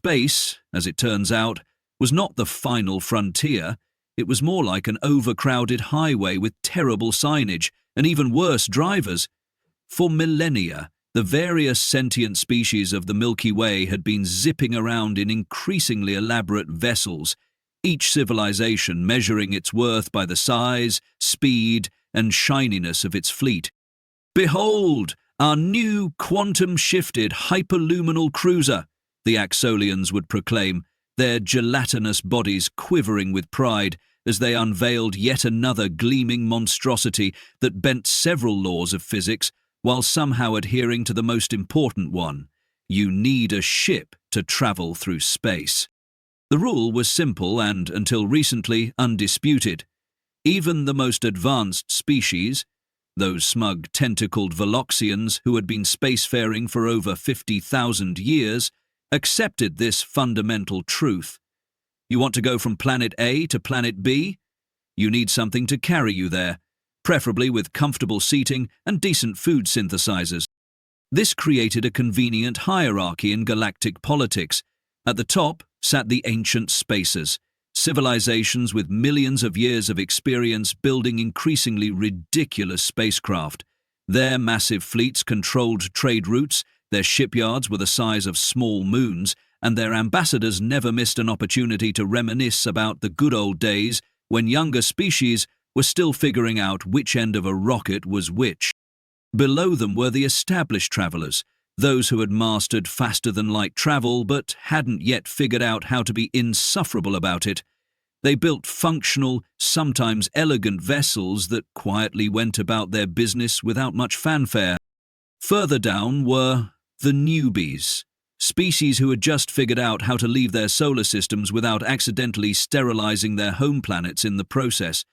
Space, as it turns out, was not the final frontier. It was more like an overcrowded highway with terrible signage and even worse drivers. For millennia, the various sentient species of the Milky Way had been zipping around in increasingly elaborate vessels, each civilization measuring its worth by the size, speed, and shininess of its fleet. "Behold, our new quantum-shifted hyperluminal cruiser," the Axolians would proclaim, their gelatinous bodies quivering with pride as they unveiled yet another gleaming monstrosity that bent several laws of physics while somehow adhering to the most important one: you need a ship to travel through space. The rule was simple and, until recently, undisputed. Even the most advanced species, those smug tentacled Veloxians who had been spacefaring for over 50,000 years, accepted this fundamental truth. You want to go from planet A to planet B? You need something to carry you there, preferably with comfortable seating and decent food synthesizers. This created a convenient hierarchy in galactic politics. At the top sat the ancient spacers, civilizations with millions of years of experience building increasingly ridiculous spacecraft. Their massive fleets controlled trade routes, their shipyards were the size of small moons, and their ambassadors never missed an opportunity to reminisce about the good old days when younger species were still figuring out which end of a rocket was which. Below them were the established travelers, those who had mastered faster-than-light travel but hadn't yet figured out how to be insufferable about it. They built functional, sometimes elegant vessels that quietly went about their business without much fanfare. Further down were the Newbies, species who had just figured out how to leave their solar systems without accidentally sterilizing their home planets in the process.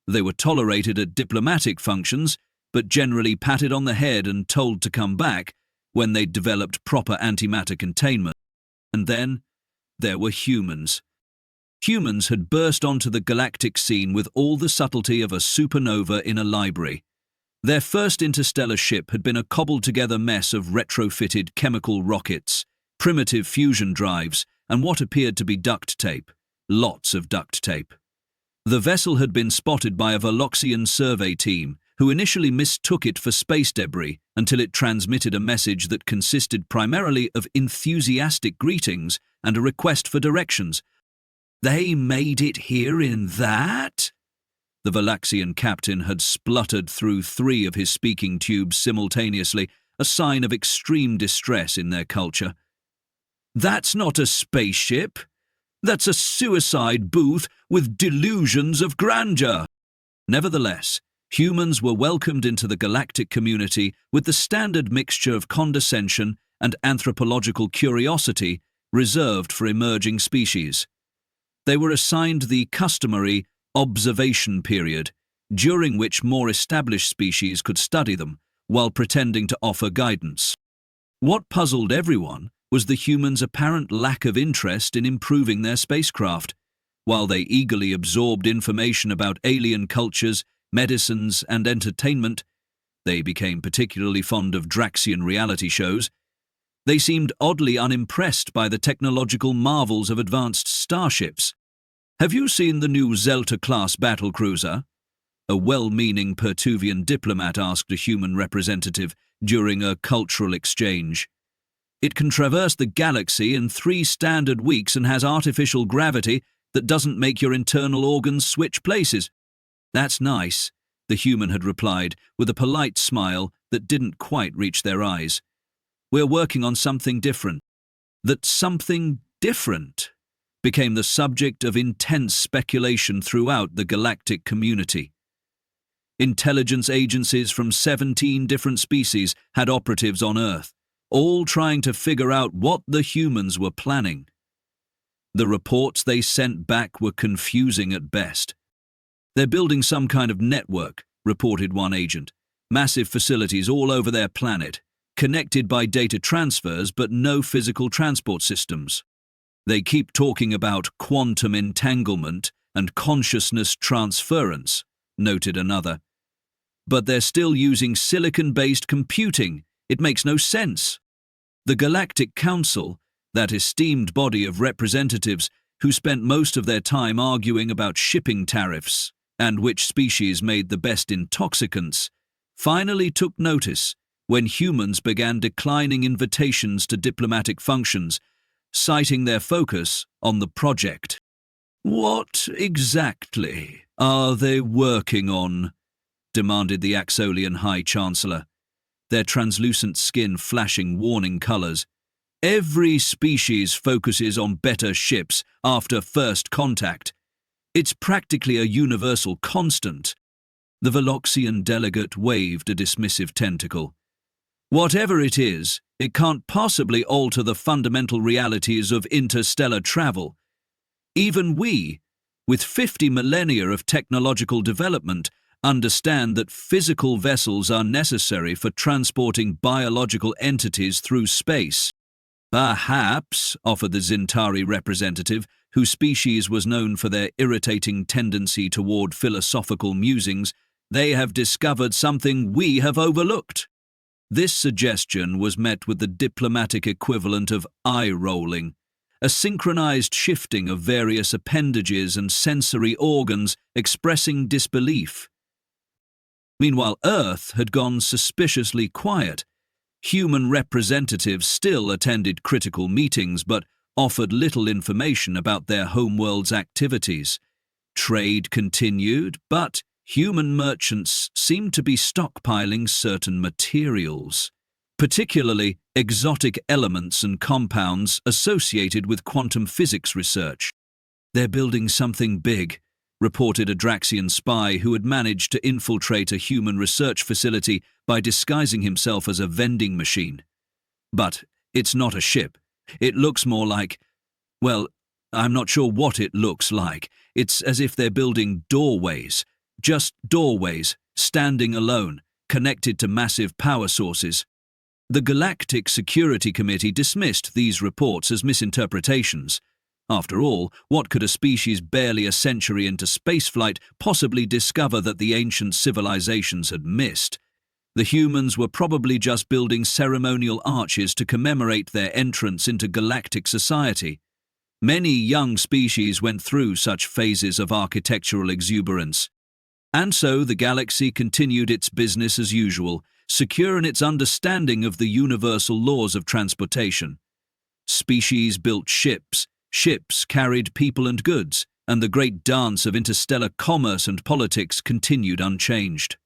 They were tolerated at diplomatic functions, but generally patted on the head and told to come back when they'd developed proper antimatter containment. And then there were humans. Humans had burst onto the galactic scene with all the subtlety of a supernova in a library. Their first interstellar ship had been a cobbled-together mess of retrofitted chemical rockets, primitive fusion drives, and what appeared to be duct tape. Lots of duct tape. The vessel had been spotted by a Veloxian survey team, who initially mistook it for space debris until it transmitted a message that consisted primarily of enthusiastic greetings and a request for directions. "They made it here in that?" The Veloxian captain had spluttered through 3 of his speaking tubes simultaneously, a sign of extreme distress in their culture. "That's not a spaceship. That's a suicide booth with delusions of grandeur." Nevertheless, humans were welcomed into the galactic community with the standard mixture of condescension and anthropological curiosity reserved for emerging species. They were assigned the customary observation period, during which more established species could study them, while pretending to offer guidance. What puzzled everyone was the humans' apparent lack of interest in improving their spacecraft. While they eagerly absorbed information about alien cultures, medicines, and entertainment, they became particularly fond of Draxian reality shows. They seemed oddly unimpressed by the technological marvels of advanced starships. "Have you seen the new Zelta-class battlecruiser?" a well-meaning Pertuvian diplomat asked a human representative during a cultural exchange. "It can traverse the galaxy in 3 standard weeks and has artificial gravity that doesn't make your internal organs switch places." "That's nice," the human had replied, with a polite smile that didn't quite reach their eyes. "We're working on something different." That something different became the subject of intense speculation throughout the galactic community. Intelligence agencies from 17 different species had operatives on Earth, all trying to figure out what the humans were planning. The reports they sent back were confusing at best. "They're building some kind of network," reported one agent. "Massive facilities all over their planet, connected by data transfers but no physical transport systems. They keep talking about quantum entanglement and consciousness transference," noted another. "But they're still using silicon-based computing. It makes no sense." The Galactic Council, that esteemed body of representatives who spent most of their time arguing about shipping tariffs and which species made the best intoxicants, finally took notice when humans began declining invitations to diplomatic functions, citing their focus on the project. "What exactly are they working on?" demanded the Axolian High Chancellor, their translucent skin flashing warning colors. "Every species focuses on better ships after first contact. It's practically a universal constant." The Veloxian delegate waved a dismissive tentacle. "Whatever it is, it can't possibly alter the fundamental realities of interstellar travel. Even we, with 50 millennia of technological development, understand that physical vessels are necessary for transporting biological entities through space." "Perhaps," offered the Zintari representative, whose species was known for their irritating tendency toward philosophical musings, "they have discovered something we have overlooked." This suggestion was met with the diplomatic equivalent of eye-rolling, a synchronized shifting of various appendages and sensory organs expressing disbelief. Meanwhile, Earth had gone suspiciously quiet. Human representatives still attended critical meetings but offered little information about their homeworld's activities. Trade continued, but human merchants seemed to be stockpiling certain materials, particularly exotic elements and compounds associated with quantum physics research. "They're building something big," reported a Draxian spy who had managed to infiltrate a human research facility by disguising himself as a vending machine. "But it's not a ship. It looks more like, well, I'm not sure what it looks like. It's as if they're building doorways. Just doorways, standing alone, connected to massive power sources." The Galactic Security Committee dismissed these reports as misinterpretations. After all, what could a species barely a century into spaceflight possibly discover that the ancient civilizations had missed? The humans were probably just building ceremonial arches to commemorate their entrance into galactic society. Many young species went through such phases of architectural exuberance. And so the galaxy continued its business as usual, secure in its understanding of the universal laws of transportation. Species built ships, ships carried people and goods, and the great dance of interstellar commerce and politics continued unchanged.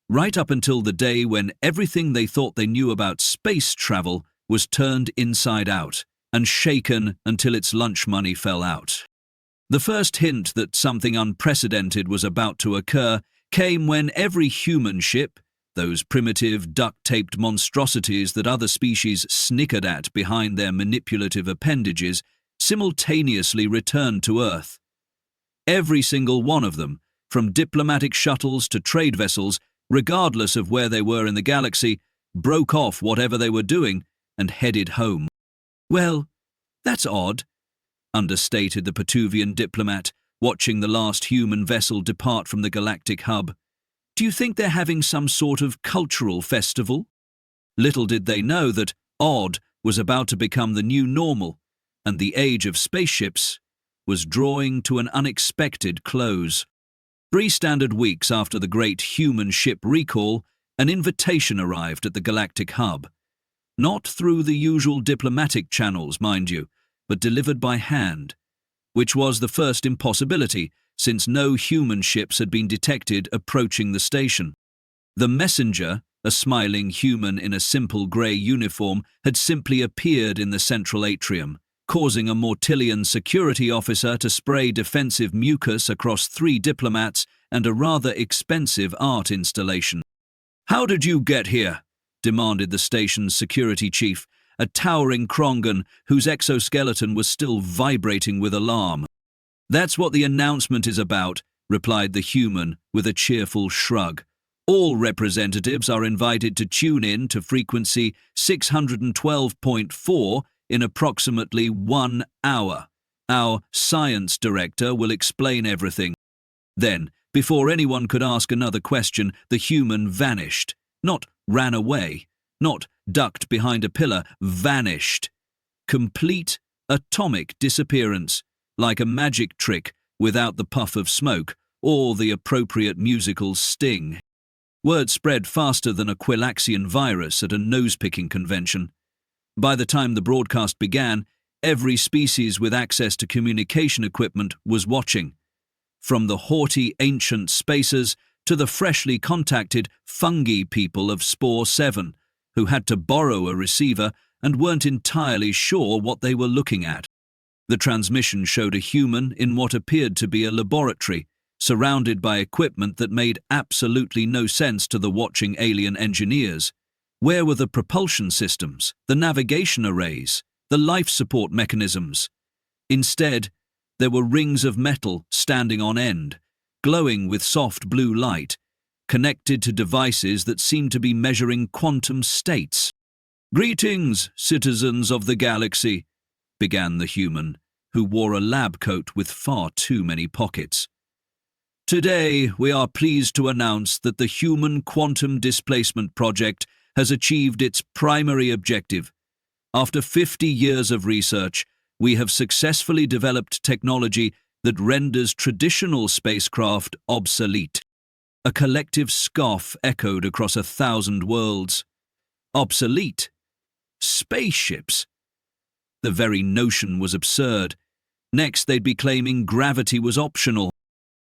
Right up until the day when everything they thought they knew about space travel was turned inside out and shaken until its lunch money fell out. The first hint that something unprecedented was about to occur came when every human ship, those primitive duct-taped monstrosities that other species snickered at behind their manipulative appendages, simultaneously returned to Earth. Every single one of them, from diplomatic shuttles to trade vessels, regardless of where they were in the galaxy, broke off whatever they were doing and headed home. "Well, that's odd," understated the Pituvian diplomat, watching the last human vessel depart from the galactic hub. "Do you think they're having some sort of cultural festival?" Little did they know that odd was about to become the new normal, and the age of spaceships was drawing to an unexpected close. 3 standard weeks after the great human ship recall, an invitation arrived at the galactic hub. Not through the usual diplomatic channels, mind you, but delivered by hand, which was the first impossibility, since no human ships had been detected approaching the station. The messenger, a smiling human in a simple grey uniform, had simply appeared in the central atrium, causing a Mortillian security officer to spray defensive mucus across 3 diplomats and a rather expensive art installation. "How did you get here?" demanded the station's security chief, a towering Krongan whose exoskeleton was still vibrating with alarm. "That's what the announcement is about," replied the human with a cheerful shrug. "All representatives are invited to tune in to frequency 612.4 in approximately 1 hour. Our science director will explain everything." Then, before anyone could ask another question, the human vanished. Not ran away, not ducked behind a pillar, vanished. complete atomic disappearance, like a magic trick without the puff of smoke or the appropriate musical sting. Word spread faster than a Quillaxian virus at a nose-picking convention. By the time the broadcast began, every species with access to communication equipment was watching. From the haughty ancient spacers to the freshly contacted fungi people of Spore 7, who had to borrow a receiver and weren't entirely sure what they were looking at. The transmission showed a human in what appeared to be a laboratory, surrounded by equipment that made absolutely no sense to the watching alien engineers. Where were the propulsion systems, the navigation arrays, the life support mechanisms? Instead, there were rings of metal standing on end, glowing with soft blue light, connected to devices that seemed to be measuring quantum states. "Greetings, citizens of the galaxy," began the human, who wore a lab coat with far too many pockets. "Today, we are pleased to announce that the Human Quantum Displacement Project has achieved its primary objective. After 50 years of research, we have successfully developed technology that renders traditional spacecraft obsolete." A collective scoff echoed across 1,000 worlds. Obsolete? Spaceships? The very notion was absurd. Next, they'd be claiming gravity was optional.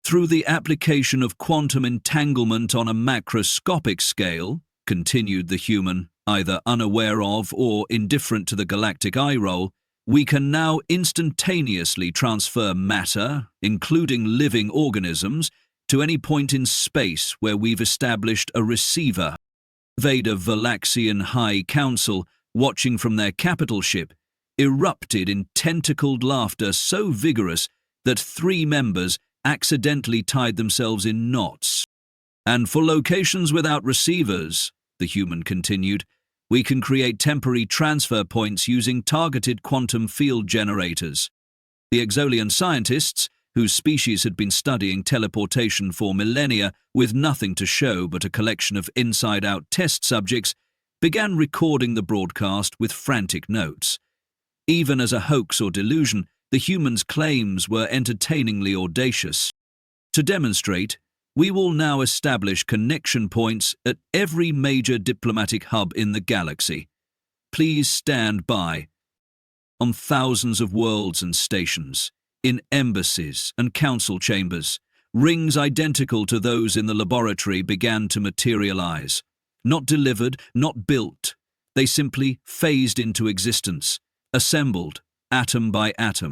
Through the application of quantum entanglement on a macroscopic scale, continued the human, either unaware of or indifferent to the galactic eye roll, we can now instantaneously transfer matter, including living organisms, to any point in space where we've established a receiver. Vader Valaxian High Council, watching from their capital ship, erupted in tentacled laughter so vigorous that 3 members accidentally tied themselves in knots. "And for locations without receivers," the human continued, "we can create temporary transfer points using targeted quantum field generators." The Exolian scientists, whose species had been studying teleportation for millennia with nothing to show but a collection of inside-out test subjects, began recording the broadcast with frantic notes. Even as a hoax or delusion, the humans' claims were entertainingly audacious. "To demonstrate, we will now establish connection points at every major diplomatic hub in the galaxy. Please stand by." On thousands of worlds and stations, in embassies and council chambers, rings identical to those in the laboratory began to materialize. Not delivered, not built. They simply phased into existence, assembled, atom by atom.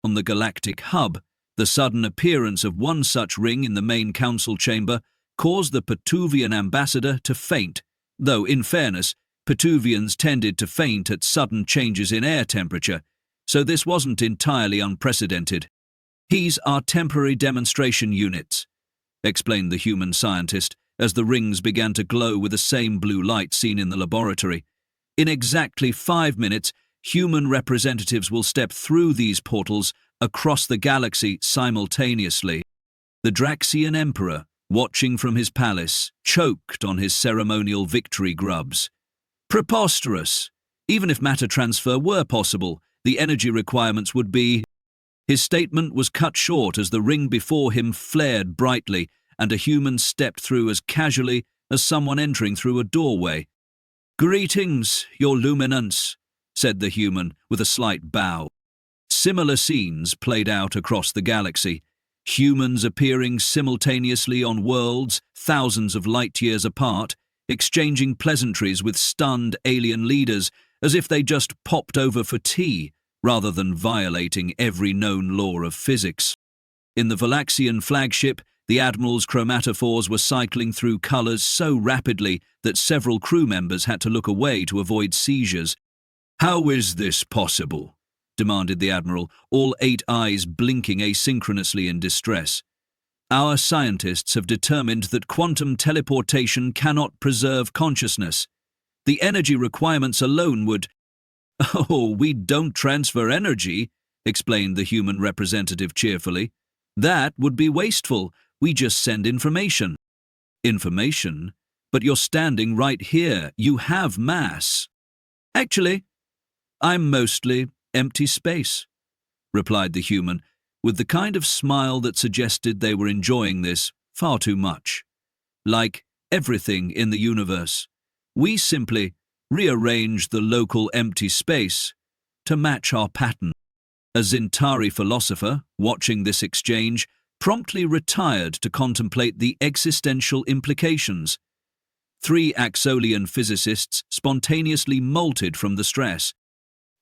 On the galactic hub, the sudden appearance of one such ring in the main council chamber caused the Pituvian ambassador to faint, though, in fairness, Pituvians tended to faint at sudden changes in air temperature, so this wasn't entirely unprecedented. "These are temporary demonstration units," explained the human scientist, as the rings began to glow with the same blue light seen in the laboratory. "In exactly 5 minutes, human representatives will step through these portals across the galaxy simultaneously." The Draxian Emperor, watching from his palace, choked on his ceremonial victory grubs. Preposterous! Even if matter transfer were possible, the energy requirements would be... His statement was cut short as the ring before him flared brightly and a human stepped through as casually as someone entering through a doorway. "Greetings, your luminance," said the human with a slight bow. Similar scenes played out across the galaxy, humans appearing simultaneously on worlds thousands of light-years apart, exchanging pleasantries with stunned alien leaders as if they just popped over for tea, rather than violating every known law of physics. In the Valaxian flagship, the Admiral's chromatophores were cycling through colours so rapidly that several crew members had to look away to avoid seizures. "How is this possible?" demanded the Admiral, all 8 eyes blinking asynchronously in distress. "Our scientists have determined that quantum teleportation cannot preserve consciousness. The energy requirements alone would—" "Oh, we don't transfer energy," explained the human representative cheerfully. "That would be wasteful. We just send information." "Information? But you're standing right here. You have mass." "Actually, "I'm mostly empty space," replied the human, with the kind of smile that suggested they were enjoying this far too much. "Like everything in the universe, we simply rearranged the local empty space to match our pattern." A Zintari philosopher, watching this exchange, promptly retired to contemplate the existential implications. 3 Axolian physicists spontaneously molted from the stress.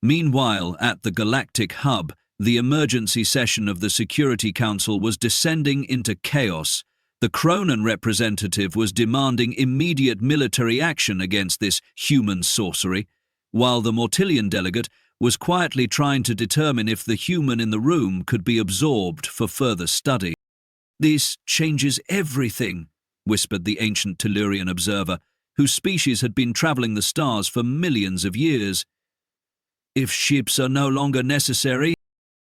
Meanwhile, at the galactic hub, the emergency session of the Security Council was descending into chaos. The Kronan representative was demanding immediate military action against this human sorcery, while the Mortillian delegate was quietly trying to determine if the human in the room could be absorbed for further study. "This changes everything," whispered the ancient Tellurian observer, whose species had been traveling the stars for millions of years. "If ships are no longer necessary,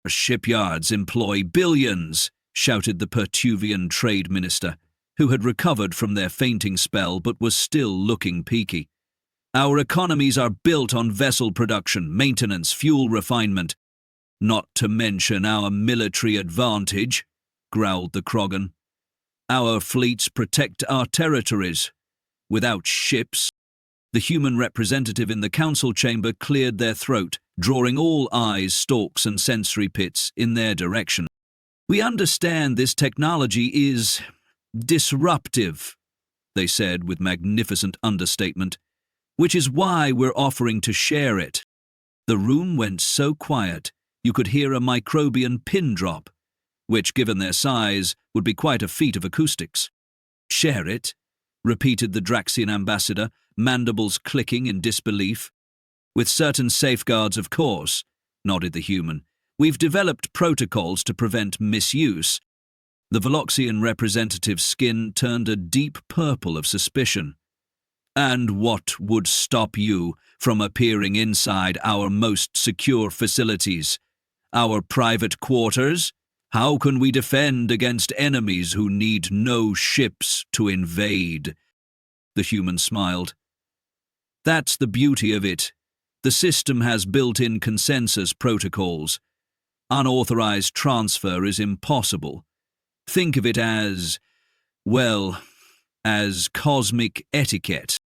shipyards employ billions," shouted the Pertuvian trade minister, who had recovered from their fainting spell but was still looking peaky. "Our economies are built on vessel production, maintenance, fuel refinement. Not to mention our military advantage," growled the Krogan. "Our fleets protect our territories. Without ships..." The human representative in the council chamber cleared their throat, drawing all eyes, stalks and sensory pits in their direction. "We understand this technology is disruptive," they said with magnificent understatement, "which is why we're offering to share it." The room went so quiet you could hear a microbian pin drop, which, given their size, would be quite a feat of acoustics. "Share it?" repeated the Draxian ambassador, mandibles clicking in disbelief. "With certain safeguards, of course," nodded the human. "We've developed protocols to prevent misuse." The Veloxian representative's skin turned a deep purple of suspicion. "And what would stop you from appearing inside our most secure facilities? Our private quarters? How can we defend against enemies who need no ships to invade?" The human smiled. "That's the beauty of it. The system has built-in consensus protocols. Unauthorized transfer is impossible. Think of it as, well, as cosmic etiquette."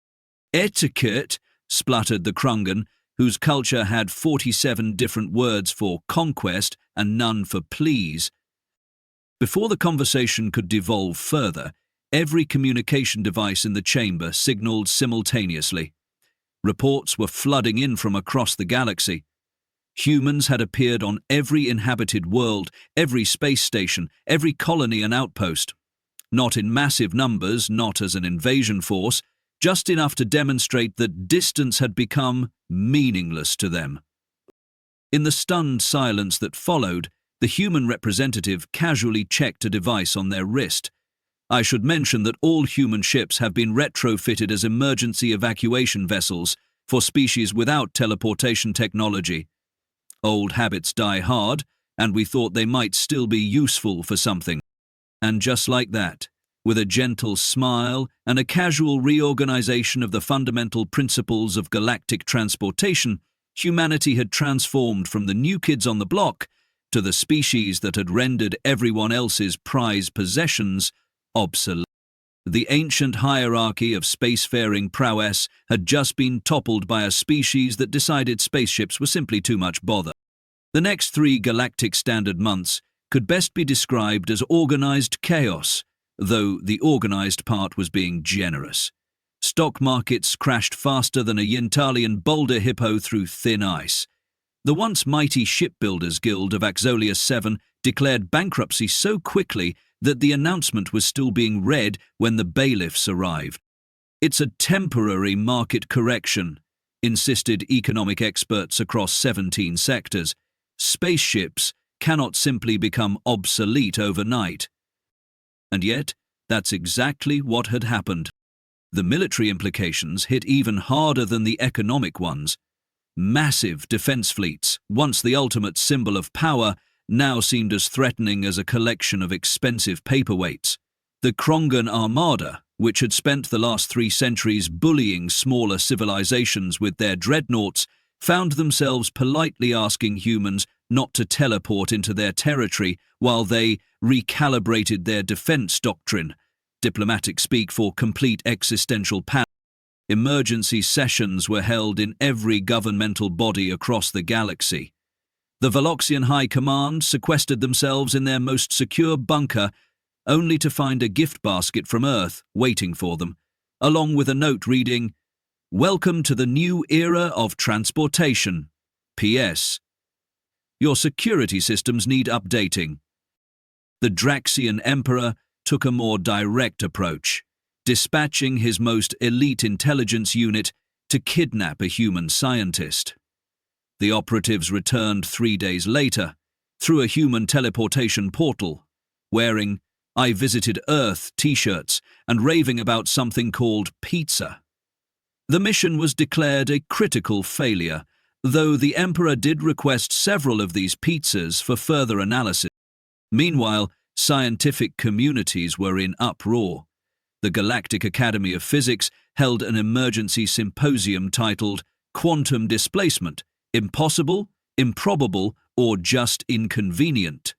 "Etiquette?" spluttered the Krungan, whose culture had 47 different words for conquest and none for please. Before the conversation could devolve further, every communication device in the chamber signaled simultaneously. Reports were flooding in from across the galaxy. Humans had appeared on every inhabited world, every space station, every colony and outpost. Not in massive numbers, not as an invasion force, just enough to demonstrate that distance had become meaningless to them. In the stunned silence that followed, the human representative casually checked a device on their wrist. "I should mention that all human ships have been retrofitted as emergency evacuation vessels for species without teleportation technology. Old habits die hard, and we thought they might still be useful for something." And just like that, with a gentle smile and a casual reorganization of the fundamental principles of galactic transportation, humanity had transformed from the new kids on the block to the species that had rendered everyone else's prized possessions obsolete. The ancient hierarchy of spacefaring prowess had just been toppled by a species that decided spaceships were simply too much bother. The next 3 galactic standard months could best be described as organized chaos, though the organized part was being generous. Stock markets crashed faster than a Yintalian boulder hippo through thin ice. The once mighty Shipbuilders Guild of Axolius 7 declared bankruptcy so quickly that the announcement was still being read when the bailiffs arrived. "It's a temporary market correction," insisted economic experts across 17 sectors. "Spaceships cannot simply become obsolete overnight." And yet, that's exactly what had happened. The military implications hit even harder than the economic ones. Massive defense fleets, once the ultimate symbol of power, now seemed as threatening as a collection of expensive paperweights. The Krongan Armada, which had spent the last 3 centuries bullying smaller civilizations with their dreadnoughts, found themselves politely asking humans not to teleport into their territory while they recalibrated their defense doctrine, diplomatic speak for complete existential panic. Emergency sessions were held in every governmental body across the galaxy. The Veloxian High Command sequestered themselves in their most secure bunker, only to find a gift basket from Earth waiting for them, along with a note reading, "Welcome to the new era of transportation. P.S. Your security systems need updating." The Draxian Emperor took a more direct approach, dispatching his most elite intelligence unit to kidnap a human scientist. The operatives returned 3 days later, through a human teleportation portal, wearing "I visited Earth" t-shirts and raving about something called pizza. The mission was declared a critical failure, though the Emperor did request several of these pizzas for further analysis. Meanwhile, scientific communities were in uproar. The Galactic Academy of Physics held an emergency symposium titled "Quantum Displacement: Impossible, Improbable, or Just Inconvenient?"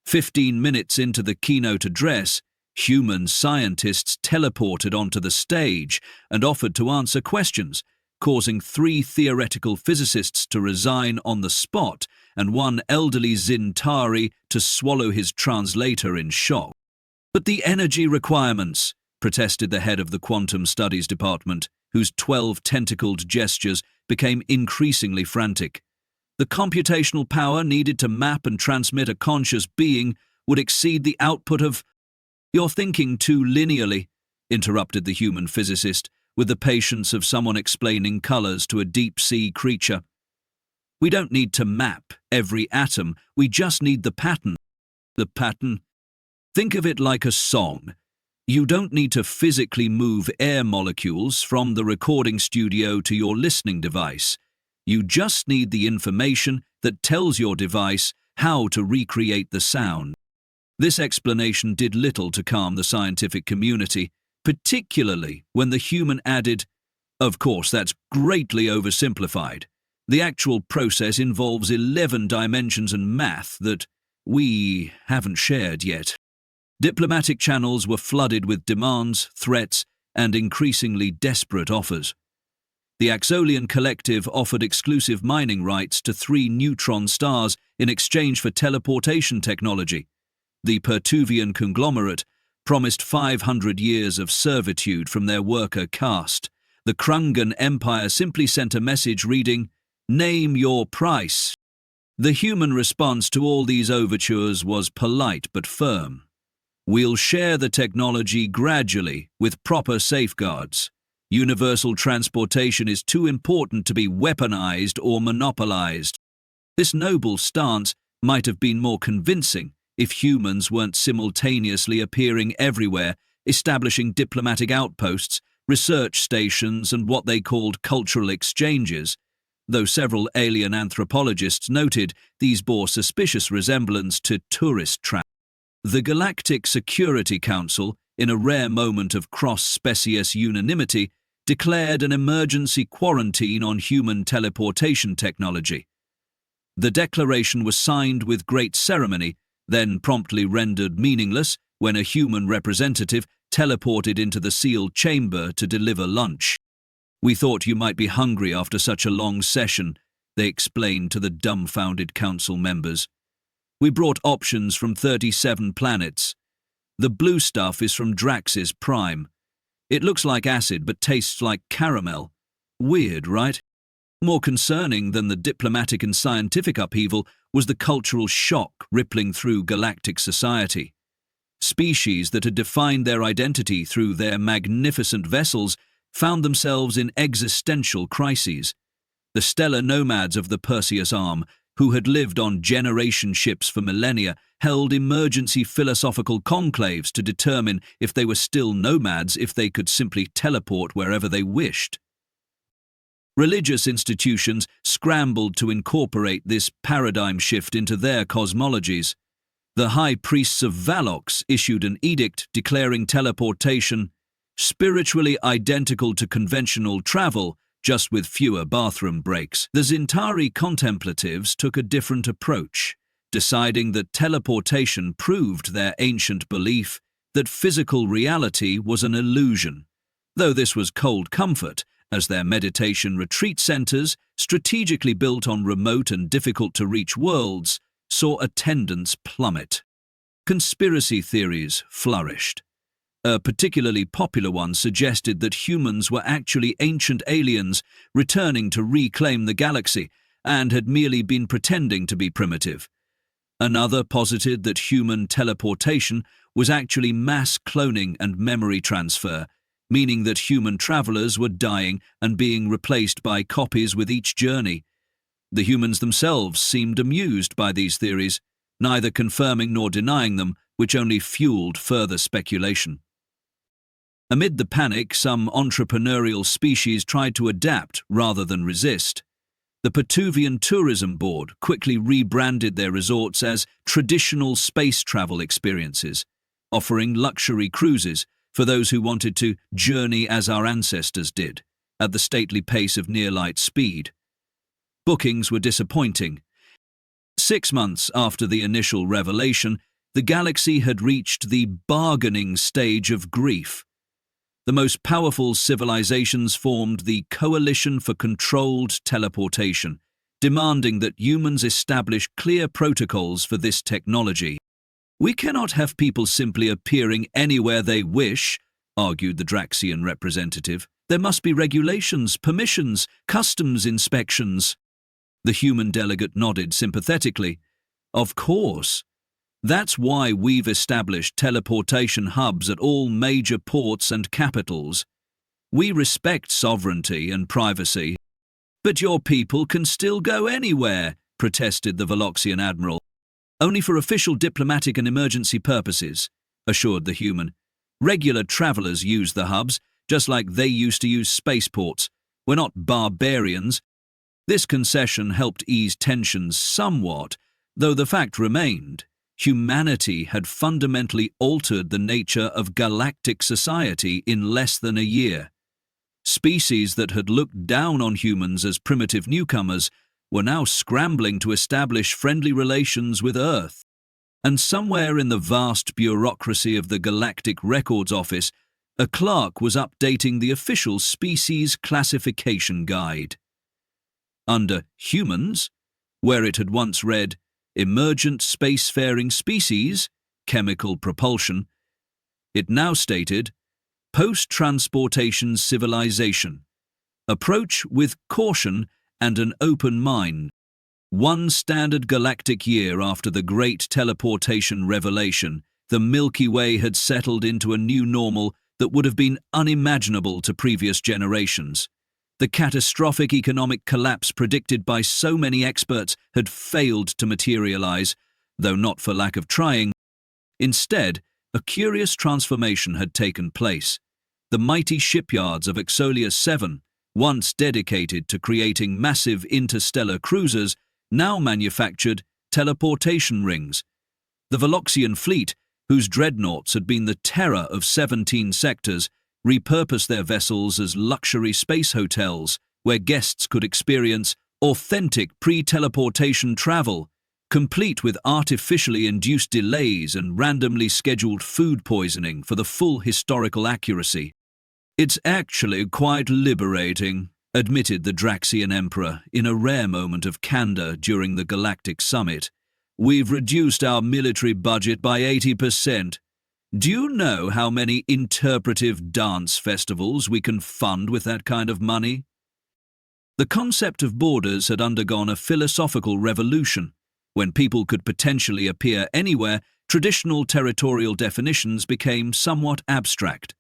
15 minutes into the keynote address, human scientists teleported onto the stage and offered to answer questions, causing 3 theoretical physicists to resign on the spot and one elderly Zintari to swallow his translator in shock. "But the energy requirements," protested the head of the Quantum Studies Department, whose 12 tentacled gestures became increasingly frantic. "The computational power needed to map and transmit a conscious being would exceed the output of—" "You're thinking too linearly," interrupted the human physicist, with the patience of someone explaining colors to a deep-sea creature. "We don't need to map every atom, we just need the pattern." "The pattern? Think of it like a song. You don't need to physically move air molecules from the recording studio to your listening device. You just need the information that tells your device how to recreate the sound." This explanation did little to calm the scientific community, particularly when the human added, "Of course, that's greatly oversimplified. The actual process involves 11 dimensions and math that we haven't shared yet." Diplomatic channels were flooded with demands, threats, and increasingly desperate offers. The Axolian Collective offered exclusive mining rights to 3 neutron stars in exchange for teleportation technology. The Pertuvian conglomerate promised 500 years of servitude from their worker caste. The Krungan Empire simply sent a message reading, "Name your price." The human response to all these overtures was polite but firm. "We'll share the technology gradually, with proper safeguards. Universal transportation is too important to be weaponized or monopolized." This noble stance might have been more convincing if humans weren't simultaneously appearing everywhere, establishing diplomatic outposts, research stations, and what they called cultural exchanges, though several alien anthropologists noted these bore suspicious resemblance to tourist traps. The Galactic Security Council, in a rare moment of cross-species unanimity, declared an emergency quarantine on human teleportation technology. The declaration was signed with great ceremony, then promptly rendered meaningless when a human representative teleported into the sealed chamber to deliver lunch. "We thought you might be hungry after such a long session," they explained to the dumbfounded council members. "We brought options from 37 planets. The blue stuff is from Drax's Prime. It looks like acid but tastes like caramel. Weird, right?" More concerning than the diplomatic and scientific upheaval was the cultural shock rippling through galactic society. Species that had defined their identity through their magnificent vessels found themselves in existential crises. The stellar nomads of the Perseus Arm, who had lived on generation ships for millennia, held emergency philosophical conclaves to determine if they were still nomads if they could simply teleport wherever they wished. Religious institutions scrambled to incorporate this paradigm shift into their cosmologies. The high priests of Valox issued an edict declaring teleportation spiritually identical to conventional travel, just with fewer bathroom breaks. The Zintari contemplatives took a different approach, deciding that teleportation proved their ancient belief that physical reality was an illusion, though this was cold comfort, as their meditation retreat centers, strategically built on remote and difficult-to-reach worlds, saw attendance plummet. Conspiracy theories flourished. A particularly popular one suggested that humans were actually ancient aliens returning to reclaim the galaxy and had merely been pretending to be primitive. Another posited that human teleportation was actually mass cloning and memory transfer, meaning that human travelers were dying and being replaced by copies with each journey. The humans themselves seemed amused by these theories, neither confirming nor denying them, which only fueled further speculation. Amid the panic, some entrepreneurial species tried to adapt rather than resist. The Pituvian Tourism Board quickly rebranded their resorts as traditional space travel experiences, offering luxury cruises for those who wanted to journey as our ancestors did, at the stately pace of near-light speed. Bookings were disappointing. 6 months after the initial revelation, the galaxy had reached the bargaining stage of grief. The most powerful civilizations formed the Coalition for Controlled Teleportation, demanding that humans establish clear protocols for this technology. "We cannot have people simply appearing anywhere they wish," argued the Draxian representative. "There must be regulations, permissions, customs inspections." The human delegate nodded sympathetically. "Of course. That's why we've established teleportation hubs at all major ports and capitals. We respect sovereignty and privacy." "But your people can still go anywhere," protested the Veloxian admiral. "Only for official diplomatic and emergency purposes," assured the human. "Regular travelers use the hubs, just like they used to use spaceports. We're not barbarians." This concession helped ease tensions somewhat, though the fact remained: humanity had fundamentally altered the nature of galactic society in less than a year. Species that had looked down on humans as primitive newcomers were now scrambling to establish friendly relations with Earth. And somewhere in the vast bureaucracy of the Galactic Records Office, a clerk was updating the official species classification guide. Under humans, where it had once read emergent spacefaring species, chemical propulsion, it now stated post-transportation civilization, approach with caution and an open mind. 1 standard galactic year after the great teleportation revelation, the Milky Way had settled into a new normal that would have been unimaginable to previous generations. The catastrophic economic collapse predicted by so many experts had failed to materialize, though not for lack of trying. Instead, a curious transformation had taken place. The mighty shipyards of Exolia 7, once dedicated to creating massive interstellar cruisers, now manufactured teleportation rings. The Veloxian fleet, whose dreadnoughts had been the terror of 17 sectors, repurposed their vessels as luxury space hotels where guests could experience authentic pre-teleportation travel, complete with artificially induced delays and randomly scheduled food poisoning for the full historical accuracy. "It's actually quite liberating," admitted the Draxian Emperor in a rare moment of candor during the Galactic Summit. "We've reduced our military budget by 80%. Do you know how many interpretive dance festivals we can fund with that kind of money?" The concept of borders had undergone a philosophical revolution. When people could potentially appear anywhere, traditional territorial definitions became somewhat abstract.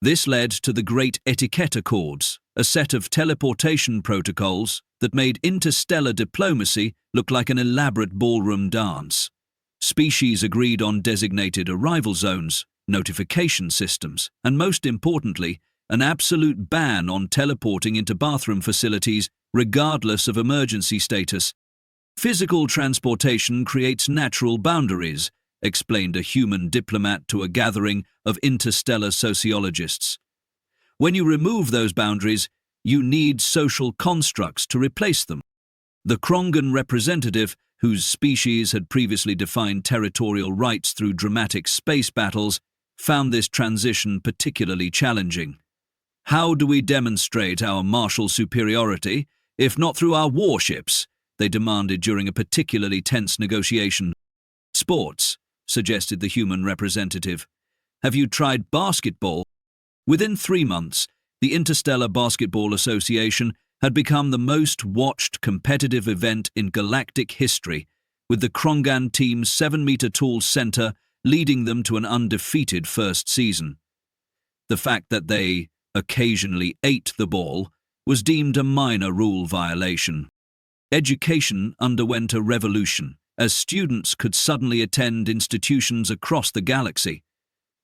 This led to the Great Etiquette Accords, a set of teleportation protocols that made interstellar diplomacy look like an elaborate ballroom dance. Species agreed on designated arrival zones, notification systems, and most importantly, an absolute ban on teleporting into bathroom facilities regardless of emergency status. "Physical transportation creates natural boundaries," explained a human diplomat to a gathering of interstellar sociologists. "When you remove those boundaries, you need social constructs to replace them. The Krongan representative, whose species had previously defined territorial rights through dramatic space battles, found this transition particularly challenging. How do we demonstrate our martial superiority, if not through our warships? They demanded during a particularly tense negotiation. Sports, suggested the human representative. Have you tried basketball? Within 3 months, the Interstellar Basketball Association had become the most watched competitive event in galactic history, with the Krongan team's 7-meter-tall center leading them to an undefeated first season. The fact that they occasionally ate the ball was deemed a minor rule violation. Education underwent a revolution, as students could suddenly attend institutions across the galaxy.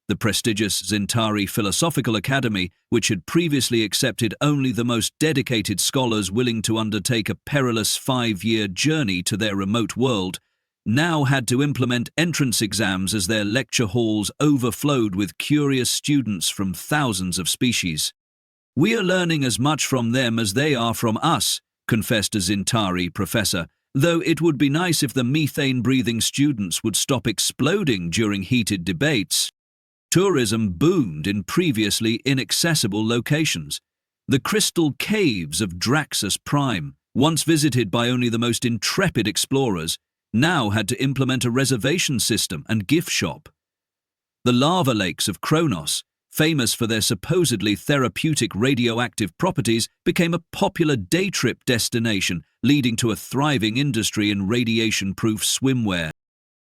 The prestigious Zintari Philosophical Academy, which had previously accepted only the most dedicated scholars willing to undertake a perilous 5-year journey to their remote world, now had to implement entrance exams as their lecture halls overflowed with curious students from thousands of species. "We are learning as much from them as they are from us," confessed a Zintari professor, "though it would be nice if the methane-breathing students would stop exploding during heated debates." Tourism boomed in previously inaccessible locations. The crystal caves of Draxus Prime, once visited by only the most intrepid explorers, now had to implement a reservation system and gift shop. The lava lakes of Kronos, famous for their supposedly therapeutic radioactive properties, became a popular day trip destination, leading to a thriving industry in radiation-proof swimwear.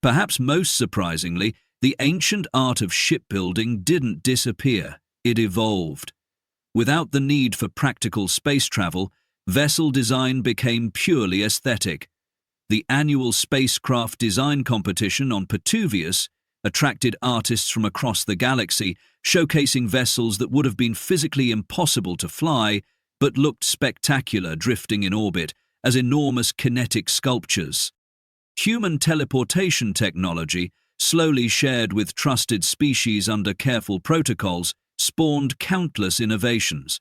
Perhaps most surprisingly, the ancient art of shipbuilding didn't disappear, it evolved. Without the need for practical space travel, vessel design became purely aesthetic. The annual spacecraft design competition on Pituvius attracted artists from across the galaxy, showcasing vessels that would have been physically impossible to fly, but looked spectacular drifting in orbit as enormous kinetic sculptures. Human teleportation technology, slowly shared with trusted species under careful protocols, spawned countless innovations.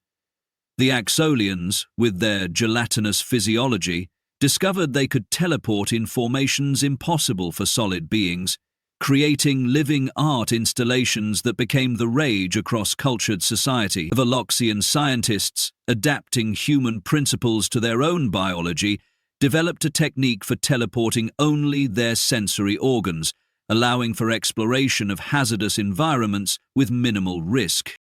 The Axolians, with their gelatinous physiology, discovered they could teleport in formations impossible for solid beings, creating living art installations that became the rage across cultured society. Veloxian scientists, adapting human principles to their own biology, developed a technique for teleporting only their sensory organs, allowing for exploration of hazardous environments with minimal risk.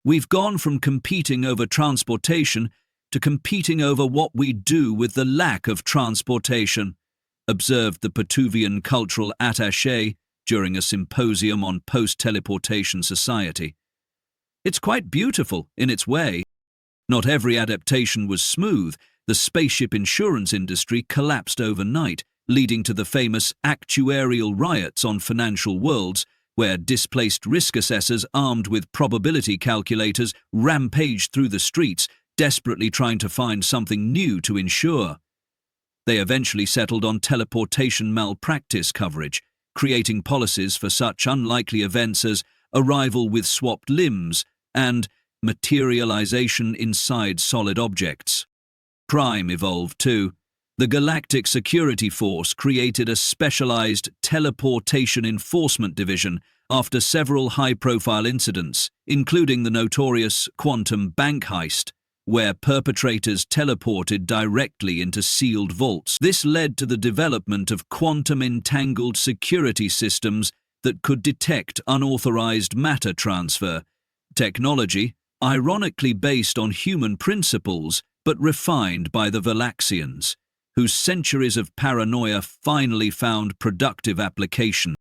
We've gone from competing over transportation to competing over what we do with the lack of transportation, observed the Pituvian cultural attaché during a symposium on post-teleportation society. It's quite beautiful in its way. Not every adaptation was smooth. The spaceship insurance industry collapsed overnight, leading to the famous actuarial riots on financial worlds, where displaced risk assessors armed with probability calculators rampaged through the streets, desperately trying to find something new to insure. They eventually settled on teleportation malpractice coverage, creating policies for such unlikely events as arrival with swapped limbs and materialization inside solid objects. Crime evolved too. The Galactic Security Force created a specialized teleportation enforcement division after several high-profile incidents, including the notorious quantum bank heist, where perpetrators teleported directly into sealed vaults. This led to the development of quantum-entangled security systems that could detect unauthorized matter transfer, technology ironically based on human principles but refined by the Veloxians, whose centuries of paranoia finally found productive application.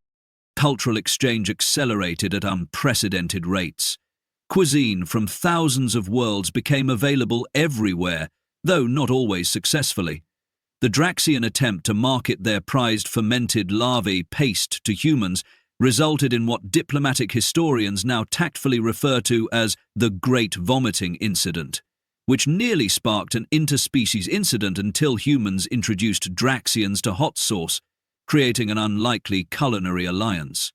Cultural exchange accelerated at unprecedented rates. Cuisine from thousands of worlds became available everywhere, though not always successfully. The Draxian attempt to market their prized fermented larvae paste to humans resulted in what diplomatic historians now tactfully refer to as the Great Vomiting Incident, which nearly sparked an interspecies incident until humans introduced Draxians to hot sauce, creating an unlikely culinary alliance.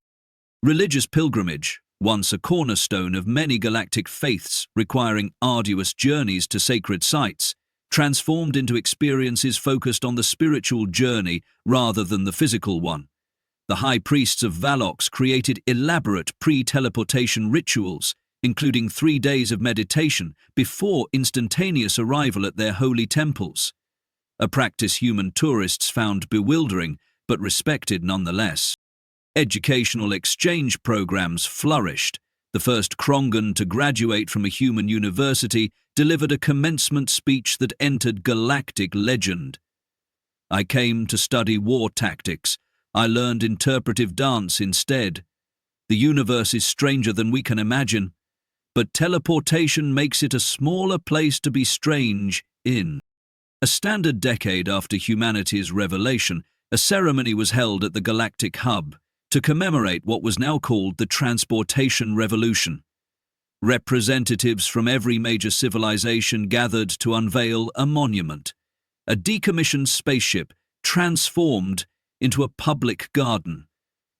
Religious pilgrimage, once a cornerstone of many galactic faiths requiring arduous journeys to sacred sites, transformed into experiences focused on the spiritual journey rather than the physical one. The high priests of Valox created elaborate pre-teleportation rituals, including 3 days of meditation before instantaneous arrival at their holy temples, a practice human tourists found bewildering but respected nonetheless. Educational exchange programs flourished. The first Krongan to graduate from a human university delivered a commencement speech that entered galactic legend. "I came to study war tactics. I learned interpretive dance instead. The universe is stranger than we can imagine, but teleportation makes it a smaller place to be strange in." A standard decade after humanity's revelation, a ceremony was held at the galactic hub to commemorate what was now called the Transportation Revolution. Representatives from every major civilization gathered to unveil a monument, a decommissioned spaceship transformed into a public garden,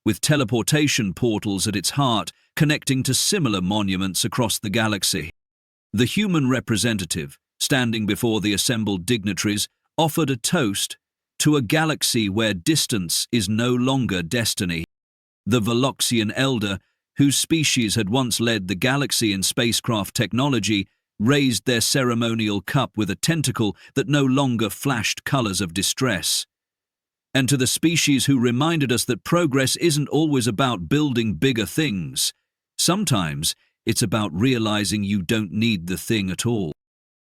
with teleportation portals at its heart connecting to similar monuments across the galaxy. The human representative, standing before the assembled dignitaries, offered a toast to a galaxy where distance is no longer destiny. The Valoxian elder, whose species had once led the galaxy in spacecraft technology, raised their ceremonial cup with a tentacle that no longer flashed colors of distress. And to the species who reminded us that progress isn't always about building bigger things. Sometimes it's about realizing you don't need the thing at all.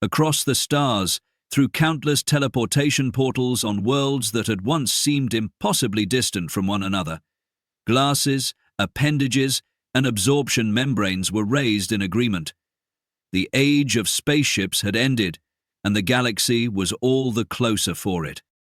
Across the stars, through countless teleportation portals on worlds that had once seemed impossibly distant from one another, glasses, appendages, and absorption membranes were raised in agreement. The age of spaceships had ended, and the galaxy was all the closer for it.